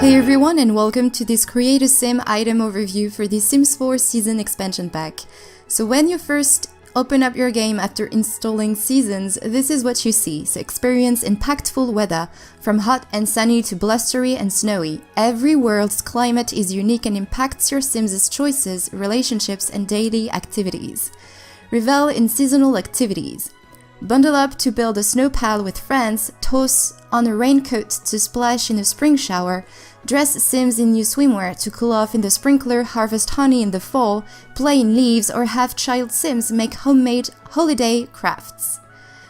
Hey everyone, and welcome to this Create a Sim item overview for the Sims 4 Season Expansion Pack. So when you first open up your game after installing seasons, this is what you see. So experience impactful weather, from hot and sunny to blustery and snowy. Every world's climate is unique and impacts your Sims' choices, relationships, and daily activities. Revel in seasonal activities. Bundle up to build a snow pile with friends, toss on a raincoat to splash in a spring shower, dress Sims in new swimwear to cool off in the sprinkler, harvest honey in the fall, play in leaves, or have child Sims make homemade holiday crafts.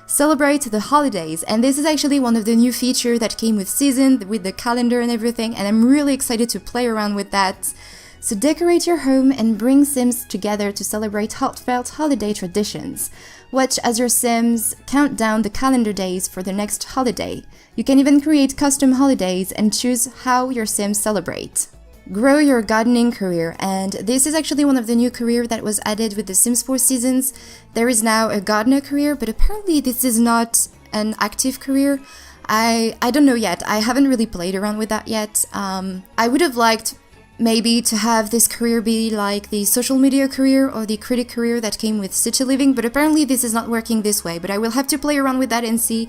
Celebrate the holidays, and this is actually one of the new features that came with Season, with the calendar and everything, and I'm really excited to play around with that. So decorate your home and bring Sims together to celebrate heartfelt holiday traditions. Watch as your Sims count down the calendar days for the next holiday. You can even create custom holidays and choose how your Sims celebrate. Grow your gardening career, and this is actually one of the new careers that was added with the Sims 4 seasons. There is now a gardener career, but apparently this is not an active career. I don't know yet. I haven't really played around with that yet. I would have liked maybe to have this career be like the social media career or the critic career that came with City Living, but apparently this is not working this way, but I will have to play around with that and see.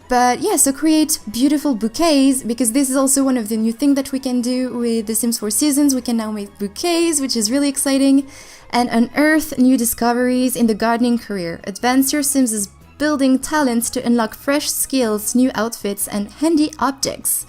But yeah, so create beautiful bouquets, because this is also one of the new things that we can do with the Sims 4 seasons. We can now make bouquets, which is really exciting, and unearth new discoveries in the gardening career. Advance your Sims' building talents to unlock fresh skills, new outfits, and handy objects.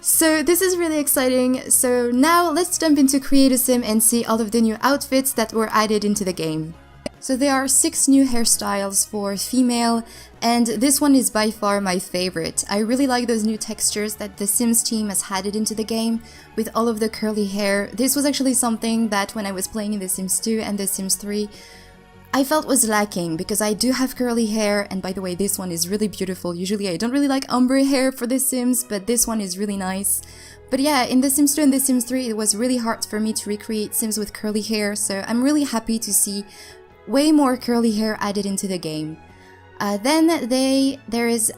So this is really exciting. So now let's jump into Create a Sim and see all of the new outfits that were added into the game. So there are 6 new hairstyles for female, and this one is by far my favorite. I really like those new textures that the Sims team has added into the game with all of the curly hair. This was actually something that when I was playing in The Sims 2 and The Sims 3, I felt was lacking, because I do have curly hair, and by the way, this one is really beautiful. Usually I don't really like ombre hair for The Sims, but this one is really nice. But yeah, in The Sims 2 and The Sims 3, it was really hard for me to recreate Sims with curly hair, so I'm really happy to see way more curly hair added into the game. Then there is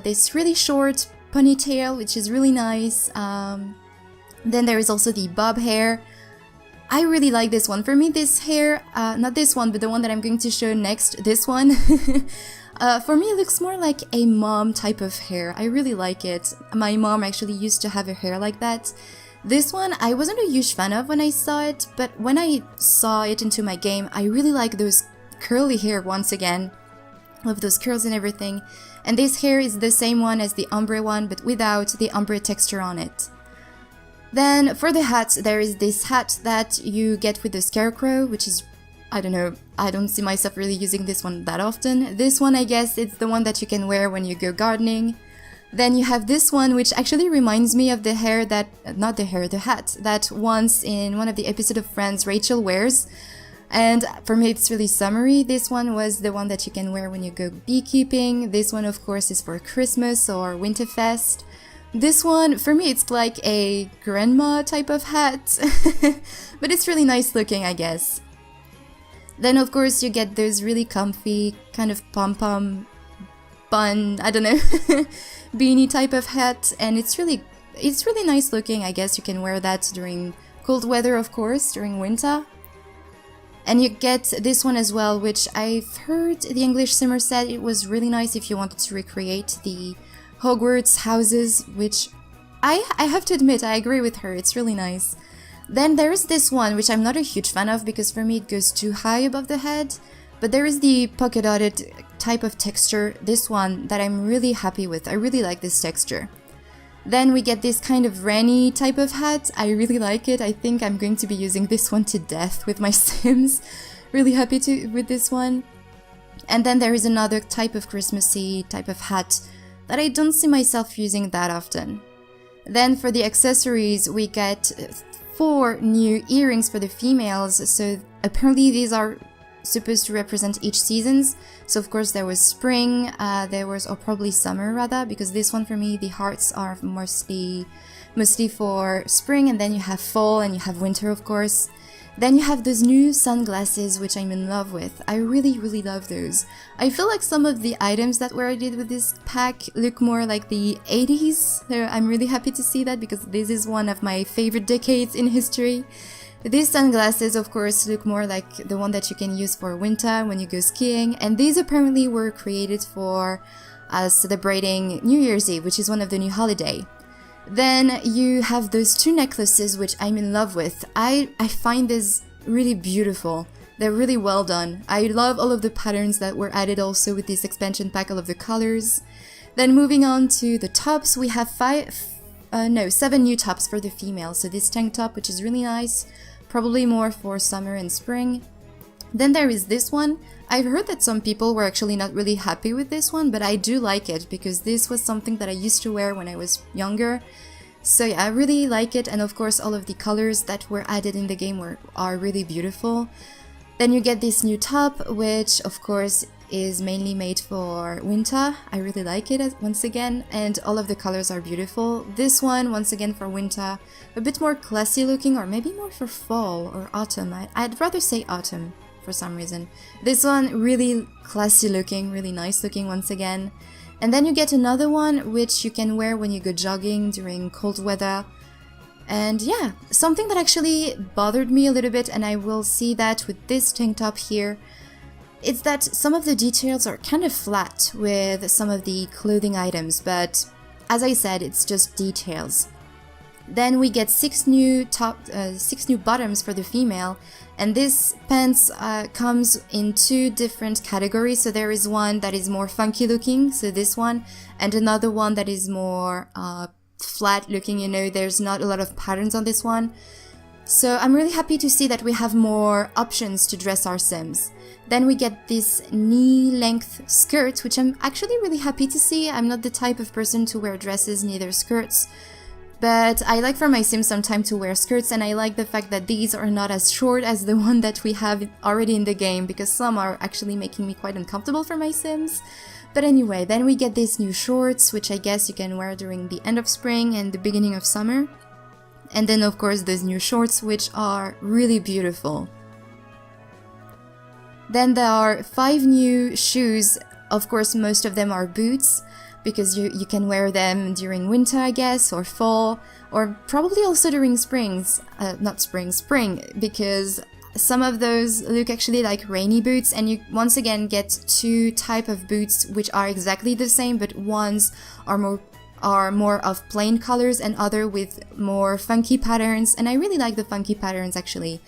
this really short ponytail, which is really nice. Then there is also the bob hair. I really like this one. For me, this hair, not this one, but the one that I'm going to show next, this one, for me it looks more like a mom type of hair. I really like it. My mom actually used to have a hair like that. This one, I wasn't a huge fan of when I saw it, but when I saw it into my game, I really like those curly hair once again. Love those curls and everything. And this hair is the same one as the ombre one, but without the ombre texture on it. Then for the hat, there is this hat that you get with the scarecrow, which is, I don't know, I don't see myself really using this one that often. This one, I guess, it's the one that you can wear when you go gardening. Then you have this one, which actually reminds me of the hair that, not the hair, the hat, that once in one of the episodes of Friends, Rachel wears. And for me, it's really summery. This one was the one that you can wear when you go beekeeping. This one, of course, is for Christmas or Winterfest. This one, for me, it's like a grandma type of hat, but it's really nice looking, I guess. Then, of course, you get those really comfy kind of pom-pom bun, I don't know, beanie type of hat, and it's really nice looking. I guess you can wear that during cold weather, of course, during winter. And you get this one as well, which I've heard the English Simmer said it was really nice if you wanted to recreate the Hogwarts houses, which I have to admit, I agree with her, it's really nice. Then there is this one, which I'm not a huge fan of, because for me it goes too high above the head, but there is the polka dotted type of texture, this one, that I'm really happy with. I really like this texture. Then we get this kind of rainy type of hat. I really like it. I think I'm going to be using this one to death with my Sims. Really happy with this one. And then there is another type of Christmassy type of hat that I don't see myself using that often. Then for the accessories, we get 4 new earrings for the females. So apparently these are supposed to represent each seasons. So of course there was spring, or probably summer rather, because this one for me, the hearts are mostly for spring, and then you have fall and you have winter, of course. Then you have those new sunglasses, which I'm in love with. I really, really love those. I feel like some of the items that were added with this pack look more like the 80s. I'm really happy to see that because this is one of my favorite decades in history. These sunglasses, of course, look more like the one that you can use for winter when you go skiing. And these apparently were created for celebrating New Year's Eve, which is one of the new holiday. Then you have those two necklaces, which I'm in love with. I find this really beautiful. They're really well done. I love all of the patterns that were added also with this expansion pack, all of the colors. Then moving on to the tops, we have 7 new tops for the female. So this tank top, which is really nice, probably more for summer and spring. Then there is this one. I've heard that some people were actually not really happy with this one, but I do like it because this was something that I used to wear when I was younger. So yeah, I really like it, and of course all of the colors that were added in the game are really beautiful. Then you get this new top, which of course is mainly made for winter. I really like it once again, and all of the colors are beautiful. This one, once again for winter, a bit more classy looking, or maybe more for fall or autumn. I'd rather say autumn for some reason. This one really classy looking, really nice looking once again. And then you get another one which you can wear when you go jogging during cold weather. And yeah, something that actually bothered me a little bit, and I will see that with this tank top here, it's that some of the details are kind of flat with some of the clothing items, but as I said, it's just details. Then we get 6 new bottoms for the female, and this pants comes in 2 different categories. So there is one that is more funky looking, so this one, and another one that is more flat looking, you know, there's not a lot of patterns on this one. So I'm really happy to see that we have more options to dress our Sims. Then we get this knee-length skirt, which I'm actually really happy to see. I'm not the type of person to wear dresses, neither skirts. But I like for my Sims sometimes to wear skirts, and I like the fact that these are not as short as the one that we have already in the game, because some are actually making me quite uncomfortable for my Sims. But anyway, then we get these new shorts, which I guess you can wear during the end of spring and the beginning of summer. And then of course those new shorts, which are really beautiful. Then there are 5 new shoes. Of course, most of them are boots, because you can wear them during winter, I guess, or fall, or probably also during spring, because some of those look actually like rainy boots, and you once again get 2 type of boots which are exactly the same, but ones are more of plain colors and other with more funky patterns, and I really like the funky patterns actually.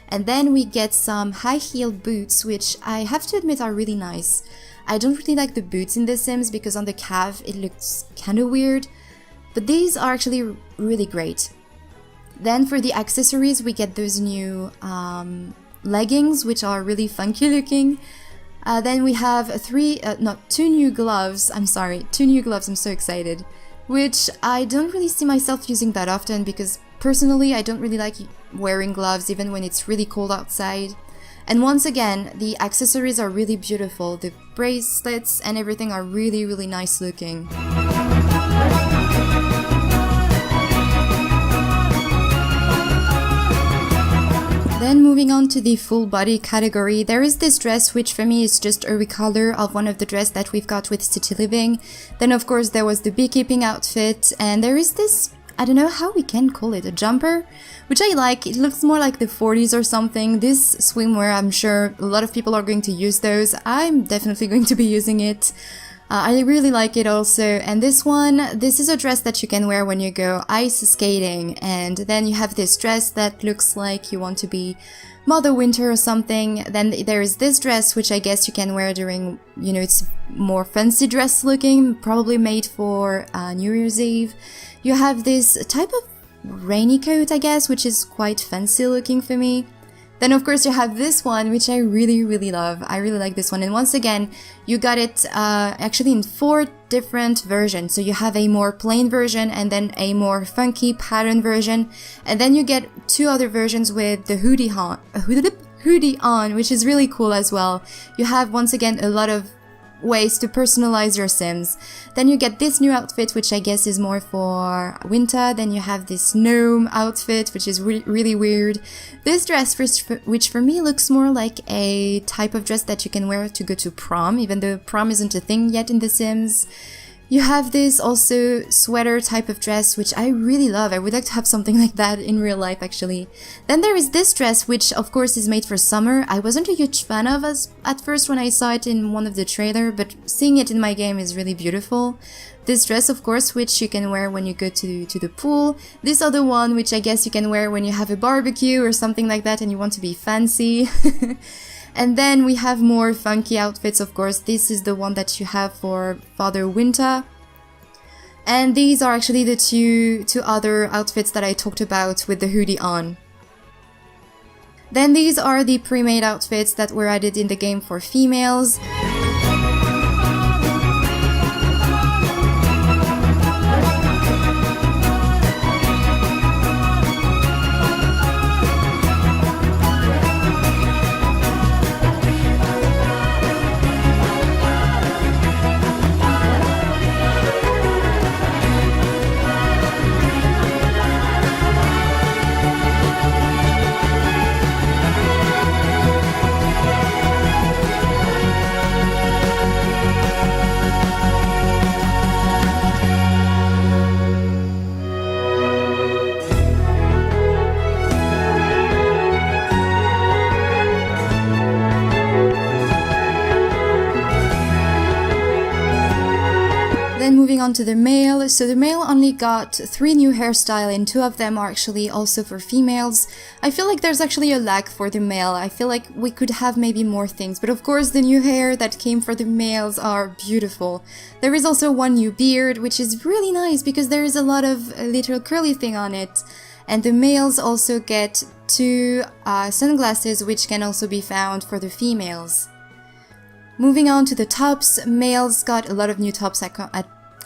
And then we get some high-heeled boots, which I have to admit are really nice. I don't really like the boots in The Sims because on the calf it looks kind of weird, but these are actually really great. Then for the accessories we get those new leggings, which are really funky looking. Then we have 2 new gloves, 2 new gloves, I'm so excited, which I don't really see myself using that often because personally I don't really like wearing gloves even when it's really cold outside. And once again, the accessories are really beautiful. The bracelets and everything are really, really nice looking. Then moving on to the full body category, there is this dress which for me is just a recolor of one of the dresses that we've got with City Living. Then of course there was the beekeeping outfit, and there is this, I don't know how we can call it, a jumper, which I like. It looks more like the 40s or something. This swimwear, I'm sure a lot of people are going to use those. I'm definitely going to be using it. I really like it also. And this is a dress that you can wear when you go ice skating. And then you have this dress that looks like you want to be Mother Winter or something. Then there is this dress, which I guess you can wear during, you know, it's more fancy dress looking, probably made for New Year's Eve. You have this type of rainy coat, I guess, which is quite fancy looking for me. Then of course you have this one, which I really, really love. I really like this one. And once again, you got it actually in 4 different versions. So you have a more plain version and then a more funky pattern version. And then you get 2 other versions with the hoodie on, which is really cool as well. You have once again a lot of ways to personalize your Sims. Then you get this new outfit, which I guess is more for winter. Then you have this gnome outfit, which is really weird. This dress, which for me looks more like a type of dress that you can wear to go to prom, even though prom isn't a thing yet in The Sims. You have this also sweater type of dress, which I really love. I would like to have something like that in real life, actually. Then there is this dress, which of course is made for summer. I wasn't a huge fan of at first when I saw it in one of the trailers, but seeing it in my game is really beautiful. This dress, of course, which you can wear when you go to the pool. This other one, which I guess you can wear when you have a barbecue or something like that and you want to be fancy. And then we have more funky outfits, of course. This is the one that you have for Father Winter. And these are actually the two other outfits that I talked about with the hoodie on. Then these are the pre-made outfits that were added in the game for females. Then moving on to the male, so the male only got 3 new hairstyles and 2 of them are actually also for females. I feel like there's actually a lack for the male. I feel like we could have maybe more things, but of course the new hair that came for the males are beautiful. There is also 1 new beard, which is really nice because there is a lot of little curly thing on it. And the males also get 2 sunglasses, which can also be found for the females. Moving on to the tops, males got a lot of new tops. I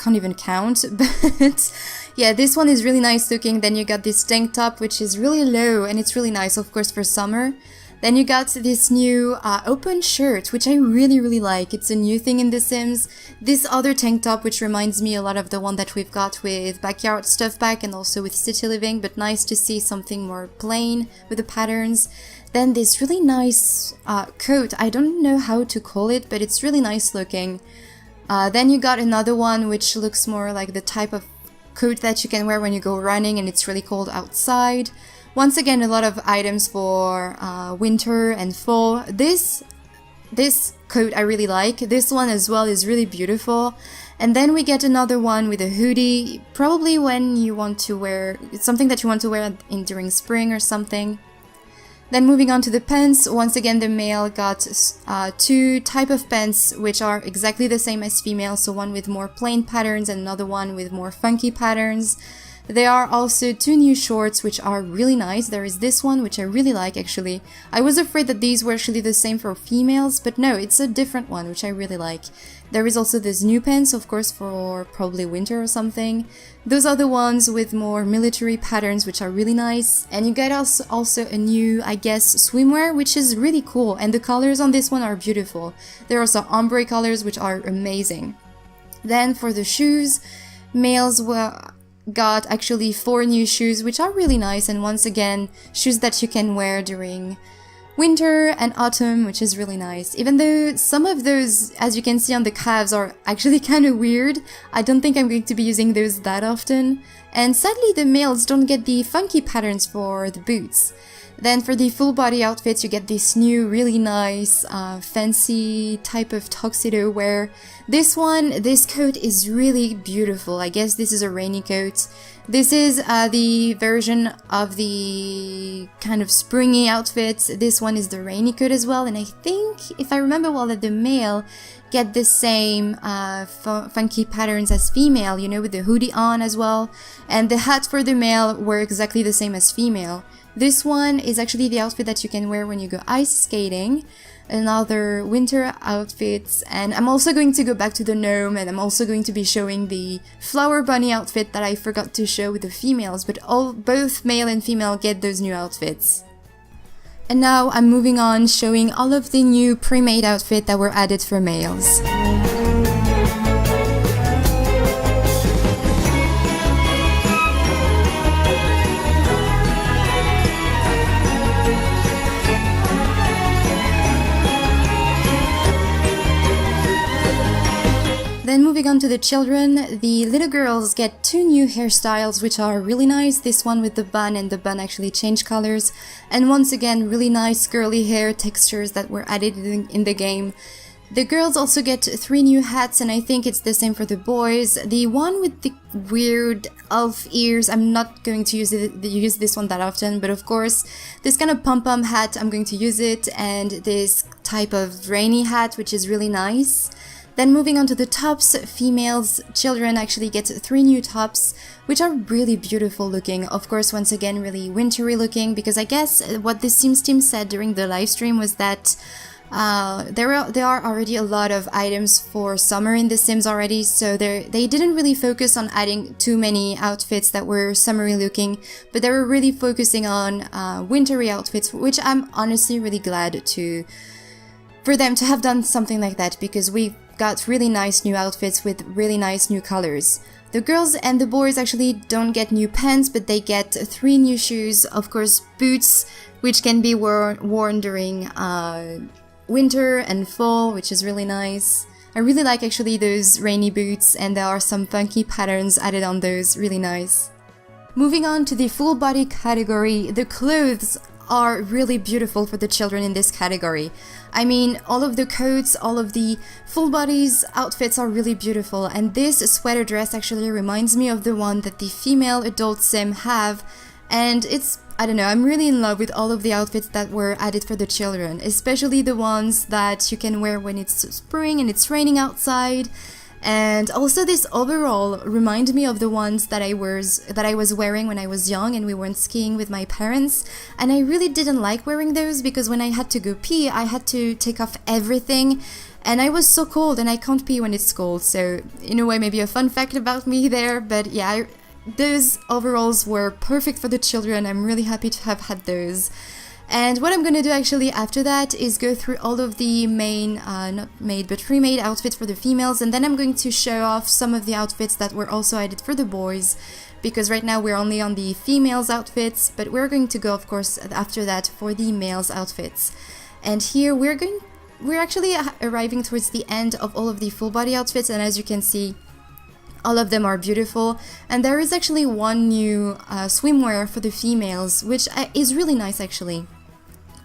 can't even count, but yeah, this one is really nice looking. Then you got this tank top, which is really low and it's really nice, of course, for summer. Then you got this new open shirt, which I really like. It's a new thing in The Sims. This other tank top, which reminds me a lot of the one that we've got with Backyard Stuff Pack and also with City Living, but nice to see something more plain with the patterns. Then this really nice coat, I don't know how to call it, but it's really nice looking. Then you got another one which looks more like the type of coat that you can wear when you go running and it's really cold outside. Once again, a lot of items for winter and fall. This coat I really like. This one as well is really beautiful. And then we get another one with a hoodie, probably when you want to wear, it's something that you want to wear during spring or something. Then moving on to the pants, once again the male got 2 type of pants which are exactly the same as female, so one with more plain patterns and another one with more funky patterns. There are also 2 new shorts which are really nice. There is this one which I really like actually. I was afraid that these were actually the same for females, but no, it's a different one which I really like. There is also this new pants, of course, for probably winter or something. Those are the ones with more military patterns which are really nice. And you get also a new, I guess, swimwear which is really cool, and the colors on this one are beautiful. There are also ombre colors which are amazing. Then for the shoes, males got actually 4 new shoes which are really nice, and once again shoes that you can wear during winter and autumn, which is really nice. Even though some of those, as you can see on the calves, are actually kind of weird, I don't think I'm going to be using those that often. And sadly the males don't get the funky patterns for the boots. Then for the full body outfits you get this new really nice fancy type of tuxedo wear. This coat is really beautiful. I guess this is a rainy coat. This is the version of the kind of springy outfits. This one is the rainy coat as well, and I think, if I remember well, that the male get the same funky patterns as female, you know, with the hoodie on as well. And the hat for the male were exactly the same as female. This one is actually the outfit that you can wear when you go ice skating. Another winter outfits, and I'm also going to go back to the gnome, and I'm also going to be showing the flower bunny outfit that I forgot to show with the females, but both male and female get those new outfits. And now I'm moving on, showing all of the new pre-made outfits that were added for males. Then moving on to the children, the little girls get 2 new hairstyles which are really nice, this one with the bun, and the bun actually changed colors, and once again really nice curly hair textures that were added in the game. The girls also get 3 new hats, and I think it's the same for the boys. The one with the weird elf ears, I'm not going to use this one that often, but of course this kind of pom-pom hat, I'm going to use it, and this type of rainy hat which is really nice. Then moving on to the tops, children actually get 3 new tops, which are really beautiful looking. Of course, once again, really wintry looking, because I guess what the Sims team said during the live stream was that there are already a lot of items for summer in The Sims already, so they didn't really focus on adding too many outfits that were summery looking, but they were really focusing on wintry outfits, which I'm honestly really glad for them to have done something like that, because we've got really nice new outfits with really nice new colors. The girls and the boys actually don't get new pants, but they get 3 new shoes, of course boots, which can be worn during winter and fall, which is really nice. I really like actually those rainy boots, and there are some funky patterns added on those, really nice. Moving on to the full body category, the clothes are really beautiful for the children in this category. I mean, all of the coats, all of the full bodies outfits are really beautiful, and this sweater dress actually reminds me of the one that the female adult sim have, and it's, I don't know, I'm really in love with all of the outfits that were added for the children, especially the ones that you can wear when it's spring and it's raining outside. And also this overall reminds me of the ones that I was wearing when I was young and we went skiing with my parents, and I really didn't like wearing those because when I had to go pee I had to take off everything, and I was so cold and I can't pee when it's cold, so in a way maybe a fun fact about me there, but yeah, those overalls were perfect for the children. I'm really happy to have had those. And what I'm gonna do actually after that is go through all of the not made but remade outfits for the females, and then I'm going to show off some of the outfits that were also added for the boys, because right now we're only on the females outfits, but we're going to go of course after that for the males outfits. And here we're actually arriving towards the end of all of the full body outfits, and as you can see, all of them are beautiful, and there is actually one new swimwear for the females, which is really nice actually.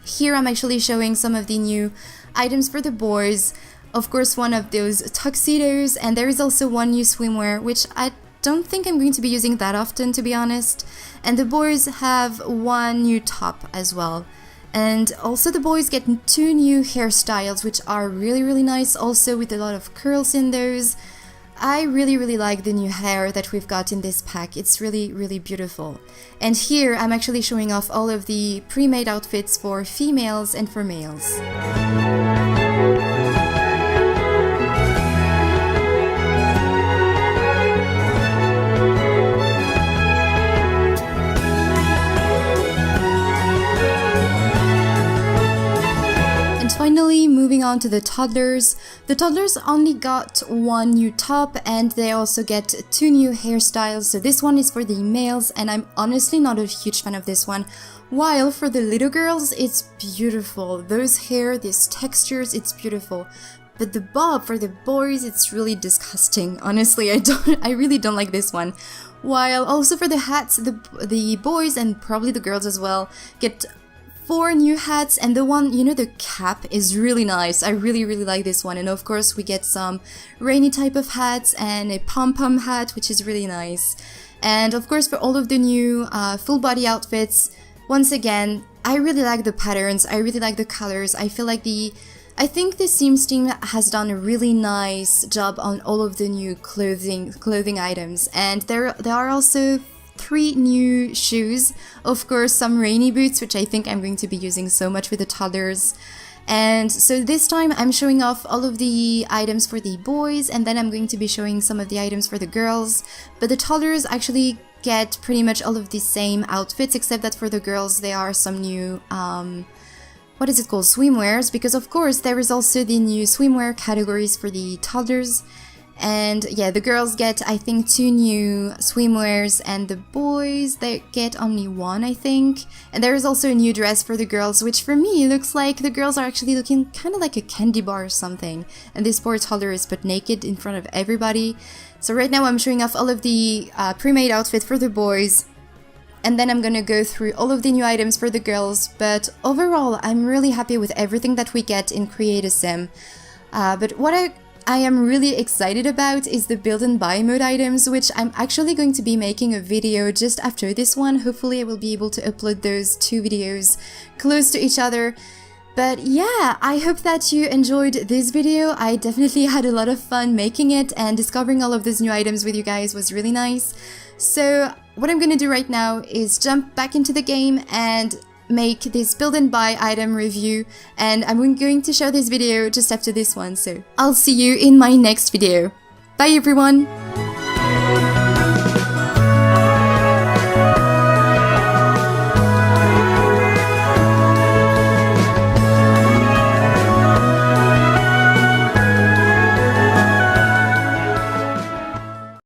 Here I'm actually showing some of the new items for the boys. Of course, one of those tuxedos, and there is also one new swimwear, which I don't think I'm going to be using that often, to be honest. And the boys have one new top as well. And also the boys get 2 new hairstyles, which are really, really nice, also with a lot of curls in those. I really, really like the new hair that we've got in this pack. It's really, really beautiful. And here I'm actually showing off all of the pre-made outfits for females and for males. Finally, moving on to the toddlers. The toddlers only got 1 new top, and they also get 2 new hairstyles. So this one is for the males, and I'm honestly not a huge fan of this one. While for the little girls, it's beautiful. Those hair, these textures, it's beautiful. But the bob for the boys, it's really disgusting. Honestly, I really don't like this one. While also for the hats, the boys and probably the girls as well get 4 new hats, and the one, you know, the cap is really nice. I really, really like this one. And of course we get some rainy type of hats and a pom-pom hat, which is really nice. And of course for all of the new full body outfits, once again, I really like the patterns, I really like the colors. I think the Sims team has done a really nice job on all of the new clothing items. And there are also 3 new shoes, of course some rainy boots, which I think I'm going to be using so much with the toddlers. And so this time I'm showing off all of the items for the boys, and then I'm going to be showing some of the items for the girls. But the toddlers actually get pretty much all of the same outfits, except that for the girls there are some new what is it called, swimwears, because of course there is also the new swimwear categories for the toddlers. And yeah, the girls get, I think, 2 new swimwears, and the boys, they get only 1, I think. And there is also a new dress for the girls, which for me looks like the girls are actually looking kind of like a candy bar or something. And this poor toddler is put naked in front of everybody. So right now I'm showing off all of the pre-made outfit for the boys. And then I'm gonna go through all of the new items for the girls. But overall, I'm really happy with everything that we get in Create a Sim. But what I am really excited about is the build and buy mode items, which I'm actually going to be making a video just after this one. Hopefully I will be able to upload those 2 videos close to each other. But yeah, I hope that you enjoyed this video. I definitely had a lot of fun making it, and discovering all of those new items with you guys was really nice. So what I'm gonna do right now is jump back into the game and make this build and buy item review, and I'm going to show this video just after this one, so I'll see you in my next video. Bye everyone!